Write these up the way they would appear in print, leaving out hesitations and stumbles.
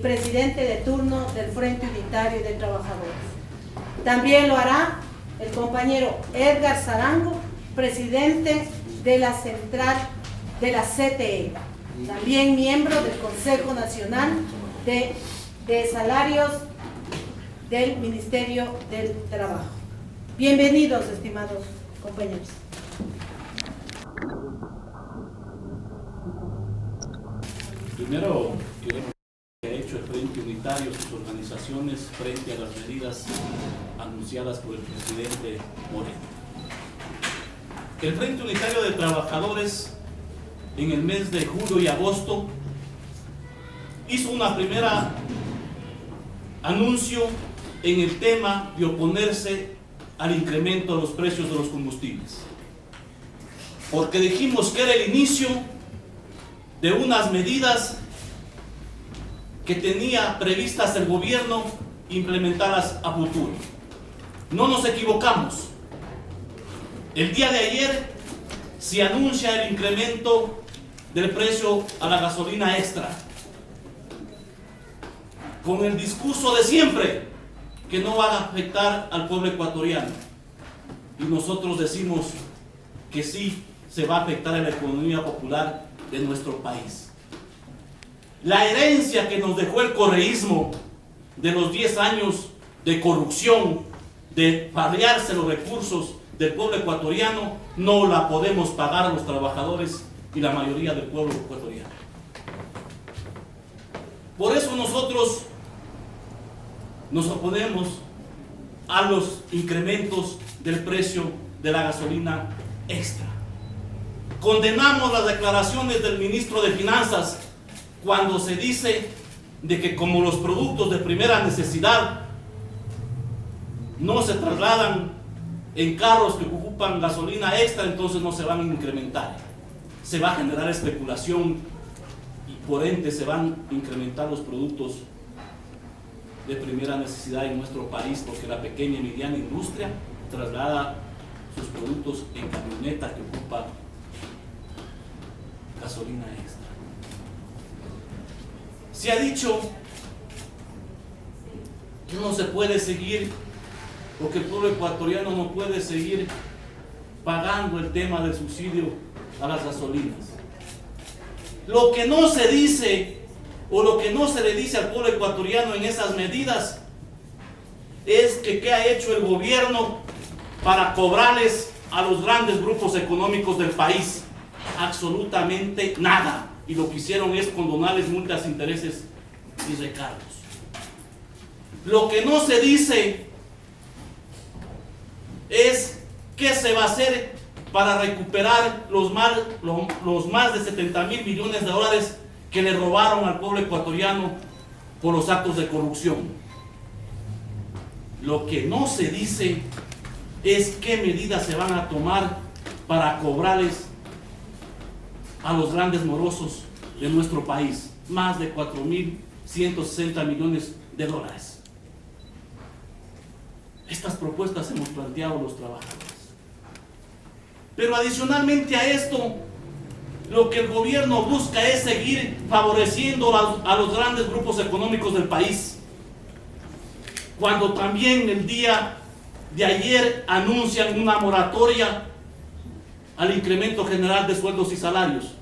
presidente de turno del Frente Unitario de Trabajadores. También lo hará el compañero Edgar Zarango, presidente de la central de la CTE, también miembro del Consejo Nacional de Salarios del Ministerio del Trabajo. Bienvenidos, estimados compañeros. Primero, queremos que ha hecho el Frente Unitario, sus organizaciones, frente a las medidas anunciadas por el presidente Moreno. El Frente Unitario de Trabajadores, en el mes de julio y agosto, hizo una primera anuncio en el tema de oponerse al incremento de los precios de los combustibles, porque dijimos que era el inicio de unas medidas que tenía previstas el gobierno implementarlas a futuro. No nos equivocamos. El día de ayer se anuncia el incremento del precio a la gasolina extra, con el discurso de siempre que no va a afectar al pueblo ecuatoriano. Y nosotros decimos que sí se va a afectar a la economía popular de nuestro país. La herencia que nos dejó el correísmo de los 10 años de corrupción, de farrearse los recursos del pueblo ecuatoriano, no la podemos pagar a los trabajadores y la mayoría del pueblo ecuatoriano. Por eso nosotros nos oponemos a los incrementos del precio de la gasolina extra. Condenamos las declaraciones del ministro de Finanzas cuando se dice de que como los productos de primera necesidad no se trasladan en carros que ocupan gasolina extra, entonces no se van a incrementar. Se va a generar especulación y por ende se van a incrementar los productos de primera necesidad en nuestro país, porque la pequeña y mediana industria traslada sus productos en camioneta que ocupa gasolina extra. Se ha dicho que no se puede seguir, o que el pueblo ecuatoriano no puede seguir pagando el tema del subsidio a las gasolinas. Lo que no se dice, o lo que no se le dice al pueblo ecuatoriano en esas medidas, es que qué ha hecho el gobierno para cobrarles a los grandes grupos económicos del país. Absolutamente nada. Y lo que hicieron es condonarles multas, intereses y recargos. Lo que no se dice es qué se va a hacer para recuperar los más de 70.000 millones de dólares que le robaron al pueblo ecuatoriano por los actos de corrupción. Lo que no se dice es qué medidas se van a tomar para cobrarles a los grandes morosos de nuestro país, más de 4.160 millones de dólares. Estas propuestas hemos planteado los trabajadores. Pero adicionalmente a esto, lo que el gobierno busca es seguir favoreciendo a los grandes grupos económicos del país, cuando también el día de ayer anuncian una moratoria al incremento general de sueldos y salarios,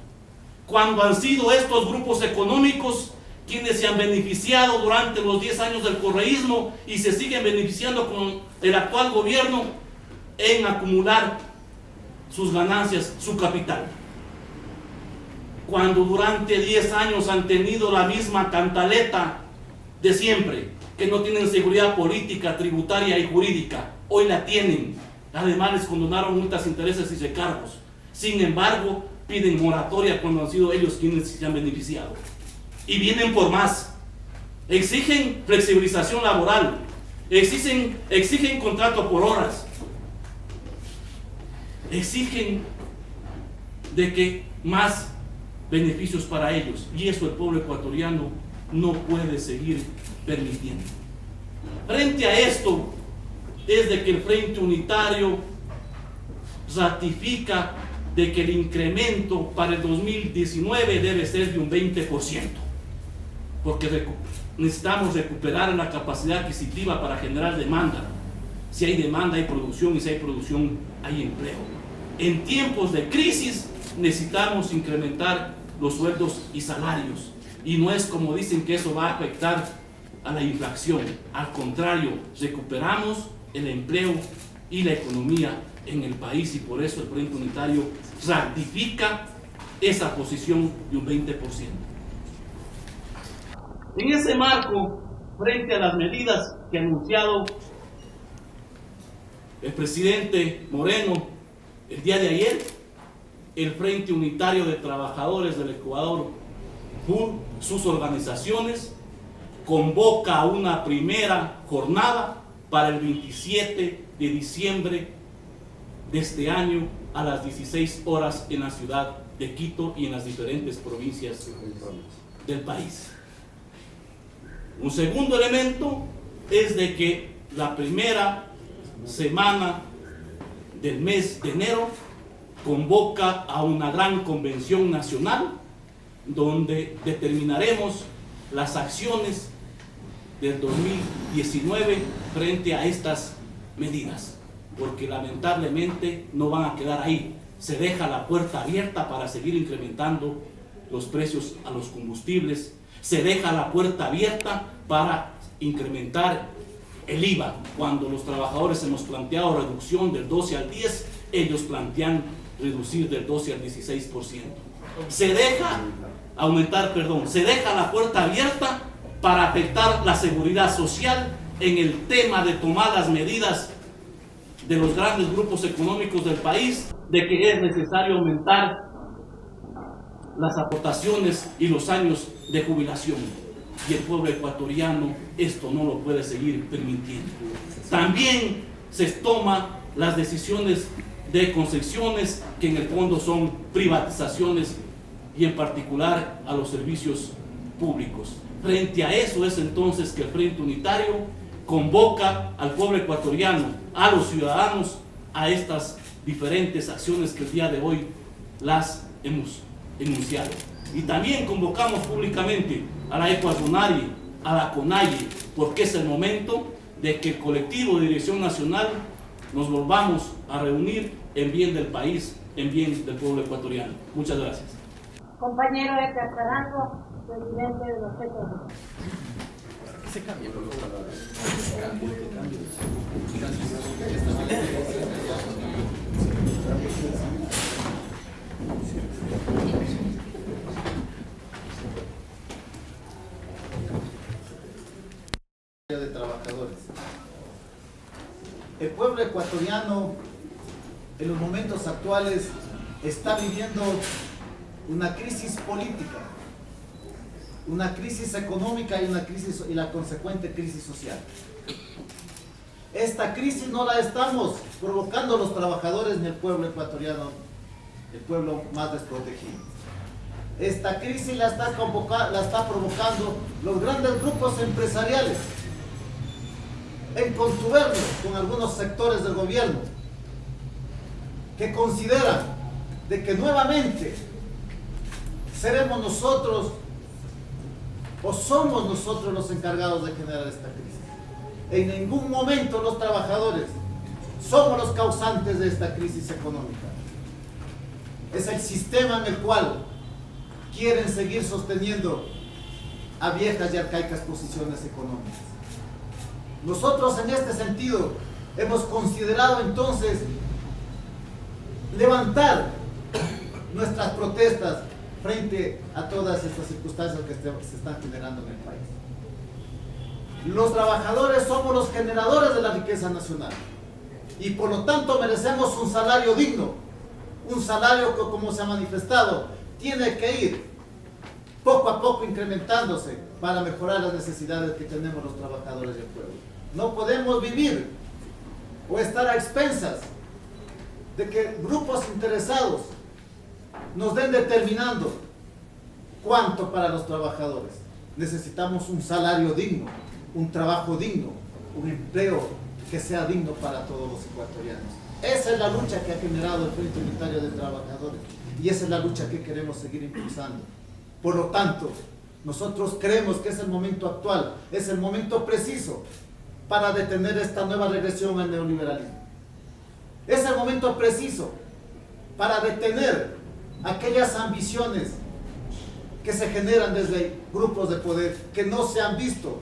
cuando han sido estos grupos económicos quienes se han beneficiado durante los 10 años del correísmo y se siguen beneficiando con el actual gobierno en acumular sus ganancias, su capital. Cuando durante 10 años han tenido la misma cantaleta de siempre, que no tienen seguridad política, tributaria y jurídica, hoy la tienen. Además les condonaron multas, intereses y recargos. Sin embargo, piden moratoria cuando han sido ellos quienes se han beneficiado. Y vienen por más. Exigen flexibilización laboral, exigen contrato por horas, exigen de que más beneficios para ellos, y eso el pueblo ecuatoriano no puede seguir permitiendo. Frente a esto es de que el Frente Unitario ratifica de que el incremento para el 2019 debe ser de un 20%, porque necesitamos recuperar la capacidad adquisitiva para generar demanda. Si hay demanda, hay producción, y si hay producción, hay empleo. En tiempos de crisis necesitamos incrementar los sueldos y salarios. Y no es como dicen que eso va a afectar a la inflación. Al contrario, recuperamos el empleo y la economía en el país, y por eso el Frente Unitario ratifica esa posición de un 20%. En ese marco, frente a las medidas que ha anunciado el presidente Moreno el día de ayer, el Frente Unitario de Trabajadores del Ecuador, por sus organizaciones, convoca a una primera jornada para el 27 de diciembre de este año a las 16 horas en la ciudad de Quito y en las diferentes provincias del país. Un segundo elemento es de que la primera semana del mes de enero convoca a una gran convención nacional donde determinaremos las acciones del 2019 frente a estas medidas, porque lamentablemente no van a quedar ahí. Se deja la puerta abierta para seguir incrementando los precios a los combustibles, se deja la puerta abierta para incrementar el IVA. Cuando los trabajadores hemos planteado reducción del 12 al 10, ellos plantean reducir del 12 al 16%. Se deja la puerta abierta para afectar la seguridad social en el tema de tomadas medidas de los grandes grupos económicos del país, de que es necesario aumentar las aportaciones y los años de jubilación. Y el pueblo ecuatoriano esto no lo puede seguir permitiendo. También se toman las decisiones de concesiones, que en el fondo son privatizaciones, y en particular a los servicios públicos. Frente a eso es entonces que el Frente Unitario convoca al pueblo ecuatoriano, a los ciudadanos, a estas diferentes acciones que el día de hoy las hemos enunciado. Y también convocamos públicamente a la Ecuadunari, a la CONAIE, porque es el momento de que el colectivo de Dirección Nacional nos volvamos a reunir en bien del país, en bien del pueblo ecuatoriano. Muchas gracias. Compañero Edgar Sarango, presidente de los PECOS. Se cambia, por favor. De trabajadores. El pueblo ecuatoriano en los momentos actuales está viviendo una crisis política, una crisis económica y la consecuente crisis social. Esta crisis no la estamos provocando los trabajadores ni el pueblo ecuatoriano, el pueblo más desprotegido. Esta crisis la está provocando los grandes grupos empresariales, en contubernio con algunos sectores del gobierno, que consideran de que nuevamente seremos nosotros o somos nosotros los encargados de generar esta crisis. En ningún momento los trabajadores somos los causantes de esta crisis económica. Es el sistema en el cual quieren seguir sosteniendo a viejas y arcaicas posiciones económicas. Nosotros en este sentido hemos considerado entonces levantar nuestras protestas frente a todas estas circunstancias que se están generando en el país. Los trabajadores somos los generadores de la riqueza nacional y por lo tanto merecemos un salario digno, un salario que, como se ha manifestado, tiene que ir poco a poco incrementándose para mejorar las necesidades que tenemos los trabajadores del pueblo. No podemos vivir o estar a expensas de que grupos interesados nos den determinando cuánto para los trabajadores. Necesitamos un salario digno, un trabajo digno, un empleo que sea digno para todos los ecuatorianos. Esa es la lucha que ha generado el Frente Unitario de Trabajadores y esa es la lucha que queremos seguir impulsando. Por lo tanto, Nosotros creemos que es el momento actual, es el momento preciso para detener esta nueva regresión al neoliberalismo. Es el momento preciso para detener aquellas ambiciones que se generan desde grupos de poder que no se han visto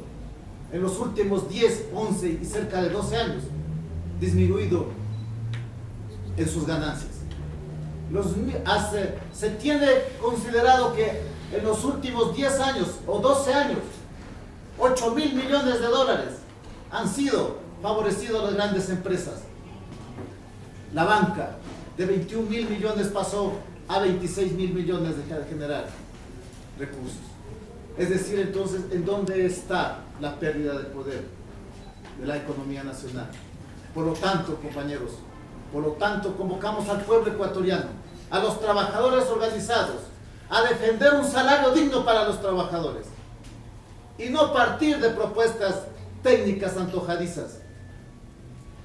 en los últimos 10, 11 y cerca de 12 años disminuido en sus ganancias. Se tiene considerado que en los últimos 10 años o 12 años, 8.000 millones de dólares han sido favorecidos a las grandes empresas. La banca de 21.000 millones pasó a 26.000 millones de generar recursos. Es decir, entonces, ¿en dónde está la pérdida de poder de la economía nacional? Por lo tanto, compañeros, convocamos al pueblo ecuatoriano, a los trabajadores organizados, a defender un salario digno para los trabajadores y no partir de propuestas técnicas antojadizas.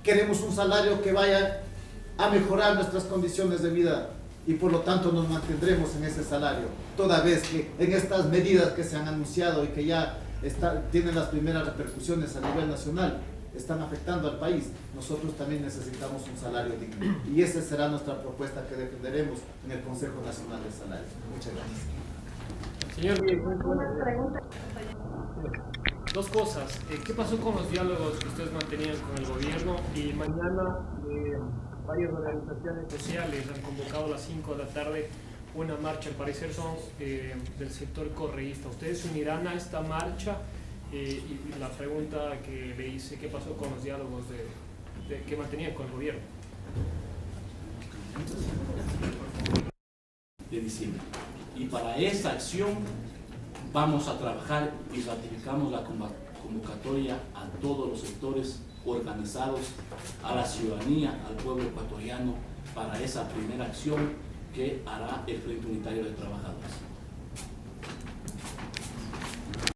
Queremos un salario que vaya a mejorar nuestras condiciones de vida y por lo tanto nos mantendremos en ese salario, toda vez que en estas medidas que se han anunciado y que ya tienen las primeras repercusiones a nivel nacional, están afectando al país. Nosotros también necesitamos un salario digno y esa será nuestra propuesta que defenderemos en el Consejo Nacional de Salarios. Muchas gracias. Señor Villegas, dos cosas. ¿Qué pasó con los diálogos que ustedes mantenían con el gobierno? Y mañana varias organizaciones sociales han convocado a las 5 de la tarde una marcha, al parecer son del sector correísta. ¿Ustedes se unirán a esta marcha? Y la pregunta que le hice, ¿qué pasó con los diálogos que mantenían con el gobierno? De diciembre. Y para esa acción vamos a trabajar y ratificamos la convocatoria a todos los sectores organizados, a la ciudadanía, al pueblo ecuatoriano, para esa primera acción que hará el Frente Unitario de Trabajadores.